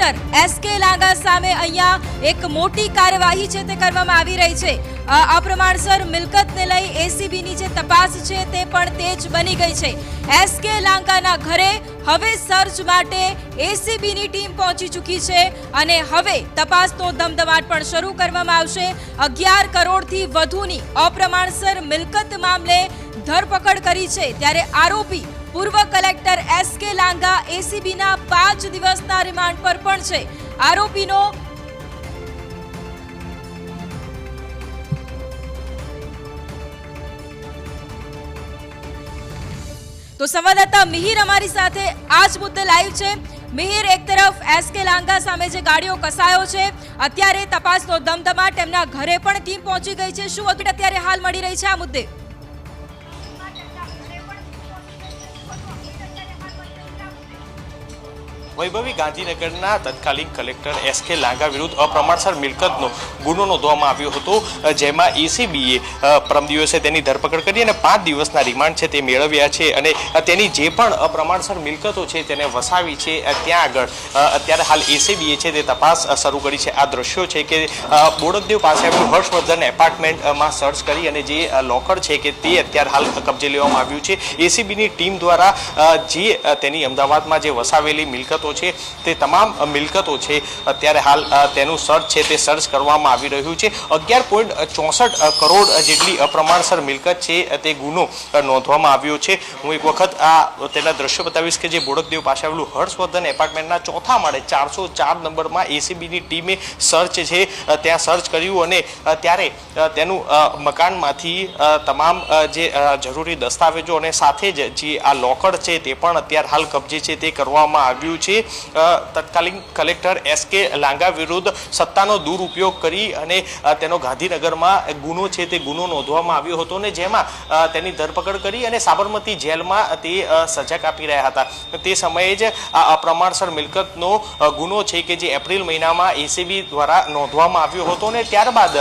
Collector SK લાંગા સામે અહીંયા એક મોટી કાર્યવાહી છે તે કરવામાં આવી રહી છે। અપ્રમાણસર મિલકતને લઈ એસીબીની જે તપાસ છે તે પણ તેજ બની ગઈ છે। SK લાંગાના ઘરે હવે સર્ચ માટે એસીબીની ટીમ પહોંચી ચૂકી છે અને હવે તપાસનો ધમધમાટ પણ શરૂ કરવામાં આવશે। 11 કરોડથી વધુની અપ્રમાણસર મિલકત મામલે ધરપકડ કરી છે, ત્યારે આરોપી પૂર્વ કલેક્ટર SK લાંગા એસીબીના 5 દિવસના રિમાન્ડ પર પણ છે। આરોપીનો તો સંવાદદાતા મિહિર અમારી સાથે આ જ મુદ્દે લાઈવ છે। મિહિર, એક તરફ SK લાંગા સામે જે ગાડીઓ કસાયો છે, અત્યારે તપાસનો ધમધમાટ, એમના ઘરે પણ ટીમ પહોંચી ગઈ છે, શું અપડેટ અત્યારે હાલ મળી રહી છે આ મુદ્દે? વૈભવી, ગાંધીનગરના તત્કાલીન કલેક્ટર SK લાંગા વિરુદ્ધ અપ્રમાણસર મિલકતનો ગુનો નોંધવામાં આવ્યો હતો, જેમાં એસીબીએ પરમ દિવસે તેની ધરપકડ કરી અને 5 દિવસના રિમાન્ડ છે તે મેળવ્યા છે અને તેની જે પણ અપ્રમાણસર મિલકતો છે તેને વસાવી છે ત્યાં આગળ અત્યારે હાલ એસીબીએ છે તે તપાસ શરૂ કરી છે। આ દ્રશ્યો છે કે બોડકદેવ પાસે આવેલું હર્ષવર્ધન એપાર્ટમેન્ટમાં સર્ચ કરી અને જે લોકર છે કે તે અત્યારે હાલ કબજે લેવામાં આવ્યું છે। એસીબીની ટીમ દ્વારા જે તેની અમદાવાદમાં જે વસાવેલી મિલકતો છે તે તમામ મિલકતો છે અત્યારે હાલ તેનું સર્ચ છે તે સર્ચ કરવામાં આવી રહ્યું છે। 11.64 કરોડ જેટલી અપ્રમાણસર મિલકત છે તે ગુનો નોંધવામાં આવ્યો છે। હું એક વખત આ તેના દ્રશ્યો બતાવીશ કે જે બોડકદેવ પાસે આવેલું હર્ષવર્ધન એપાર્ટમેન્ટના 4થા માળે 404 નંબરમાં એસીબીની ટીમે સર્ચ છે ત્યાં સર્ચ કર્યું અને ત્યારે તેનું મકાનમાંથી તમામ જે જરૂરી દસ્તાવેજો અને સાથે જ જે આ લોકર છે તે પણ અત્યારે હાલ કબજે છે તે કરવામાં આવ્યું છે। તત્કાલીન કલેક્ટર SK લાંગા વિરુદ્ધ સત્તાનો દુરુપયોગ કરી અને તેનો ગાંધીનગરમાં ગુનો છે તે ગુનો નોંધવામાં આવ્યો હતો ને જેમાં તેની ધરપકડ કરી અને સાબરમતી જેલમાં તે સજા કાપી રહ્યા હતા। તે સમયે જ આ અપ્રમાણસર મિલકતનો ગુનો છે કે જે એપ્રિલ મહિનામાં એસીબી દ્વારા નોંધવામાં આવ્યો હતો ને ત્યારબાદ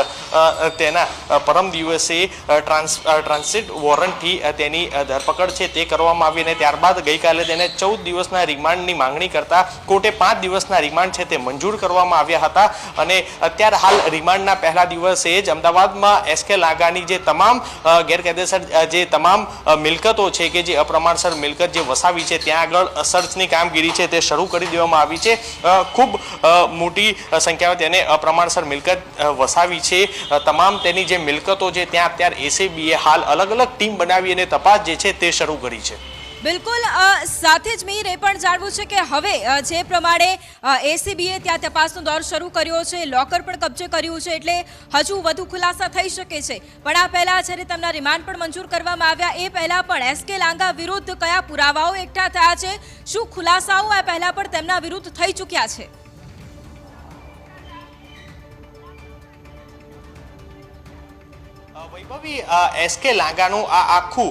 તેના પરમ દિવસે ટ્રાન્સિટ વોરંટથી તેની ધરપકડ છે તે કરવામાં આવી અને ત્યારબાદ ગઈકાલે તેને 14 દિવસના રિમાન્ડની માંગણી કરતા કોર્ટે 5 દિવસના રિમાન્ડ છે તે મંજૂર કરવામાં આવ્યા હતા અને અત્યારે હાલ રિમાન્ડના પહેલા દિવસે જ અમદાવાદમાં SK લાંગાની જે તમામ ગેરકાયદેસર જે તમામ મિલકતો છે કે જે અપ્રમાણસર મિલકત જે વસાવી છે ત્યાં આગળ સર્ચની કામગીરી છે તે શરૂ કરી દેવામાં આવી છે। ખૂબ મોટી સંખ્યામાં તેને અપ્રમાણસર મિલકત વસાવી છે। તમામ તેની જે મિલકતો છે ત્યાં અત્યારે એસીબીએ હાલ અલગ અલગ ટીમ બનાવી અને તપાસ જે છે તે શરૂ કરી છે। બિલકુલ, સાથે જ મિહિર એ પણ જાણવું છે કે હવે જે પ્રમાણે એસીબીએ ત્યાં તપાસનો દોર શરૂ કર્યો છે, લોકર પણ કબજે કર્યું છે, એટલે હજુ વધુ ખુલાસા થઈ શકે છે, પણ આ પહેલા જ્યારે તેમના રિમાન્ડ પણ મંજૂર કરવામાં આવ્યા એ પહેલા પણ SK લાંગા વિરુદ્ધ કયા પુરાવાઓ એકઠા થયા છે, શું ખુલાસાઓ આ પહેલા પણ તેમના વિરુદ્ધ થઈ ચૂક્યા છે? વૈભવી, SK લાંગાનું આ આખું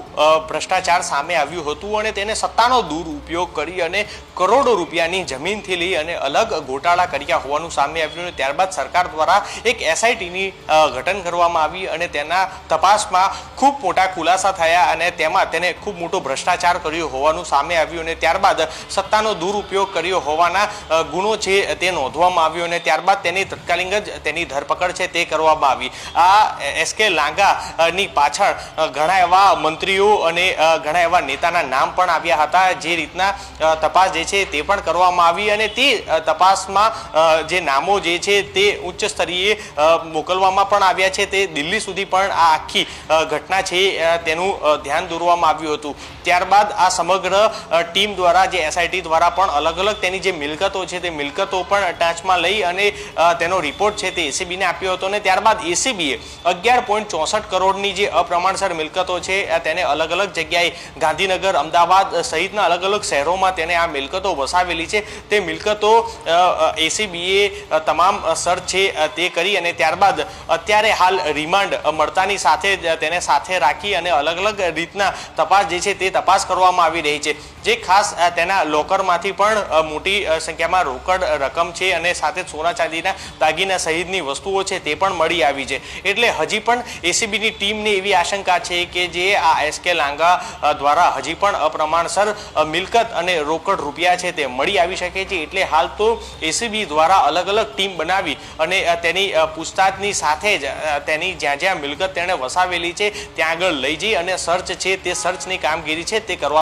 ભ્રષ્ટાચાર સામે આવ્યું હતું અને તેને સત્તાનો દુરુપયોગ કરી અને કરોડો રૂપિયાની જમીનથી લઈ અને અલગ ગોટાળા કર્યા હોવાનું સામે આવ્યું અને ત્યારબાદ સરકાર દ્વારા એક SITની ગઠન કરવામાં આવી અને તેના તપાસમાં ખૂબ મોટા ખુલાસા થયા અને તેમાં તેને ખૂબ મોટો ભ્રષ્ટાચાર કર્યો હોવાનું સામે આવ્યું અને ત્યારબાદ સત્તાનો દુરુપયોગ કર્યો હોવાના ગુનો છે તે નોંધવામાં આવ્યો અને ત્યારબાદ તેની તત્કાલીન જ તેની ધરપકડ છે તે કરવામાં આવી। આ SK લાંગાની પાછળ ઘણા એવા મંત્રીઓ અને ઘણા એવા નેતાના નામ પણ આવ્યા હતા। જે રીતના તપાસ જે છે તે પણ કરવામાં આવી અને તે તપાસમાં જે નામો જે છે તે ઉચ્ચ સ્તરીય મોકલવામાં પણ આવ્યા છે। તે દિલ્હી સુધી પણ આ આખી ઘટના છે તેનું ધ્યાન દોરવામાં આવ્યું હતું। ત્યારબાદ આ સમગ્ર ટીમ દ્વારા જે SIT દ્વારા પણ અલગ અલગ તેની જે મિલકતો છે તે મિલકતો પણ ટાંચમાં લઈ અને તેનો રિપોર્ટ છે તે એસીબીને આપ્યો હતો અને ત્યારબાદ એસીબીએ 11.64 કરોડની જે અપ્રમાણસર મિલકતો છે તેને અલગ અલગ જગ્યાએ ગાંધીનગર, અમદાવાદ સહિતના અલગ અલગ શહેરોમાં તેને આ મિલકતો વસાવેલી છે। તે મિલકતો એસીબીએ તમામ સર્ચ છે તે કરી અને ત્યારબાદ અત્યારે હાલ રિમાન્ડ મળતાની સાથે તેને સાથે રાખી અને અલગ અલગ રીતના તપાસ જે છે તે તપાસ કરવામાં આવી રહી છે। જે ખાસ તેના લોકરમાંથી પણ મોટી સંખ્યામાં રોકડ રકમ છે અને સાથે સોના ચાંદીના દાગીના સહિતની વસ્તુઓ છે તે પણ મળી આવી છે। એટલે હજી પણ એસીબીની ટીમને એવી આશંકા છે કે જે આ એસકે લાંગા દ્વારા હજી પણ અપ્રમાણસર મિલકત અને રોકડ રૂપિયા છે તે મળી આવી શકે છે, એટલે હાલ તો એસીબી દ્વારા અલગ અલગ ટીમ બનાવી અને તેની પૂછતાછની સાથે જ તેની જ્યાં જ્યાં મિલકત તેણે વસાવેલી છે ત્યાં આગળ લઈ જઈ અને સર્ચ છે તે સર્ચની કામગીરી છે તે કરવા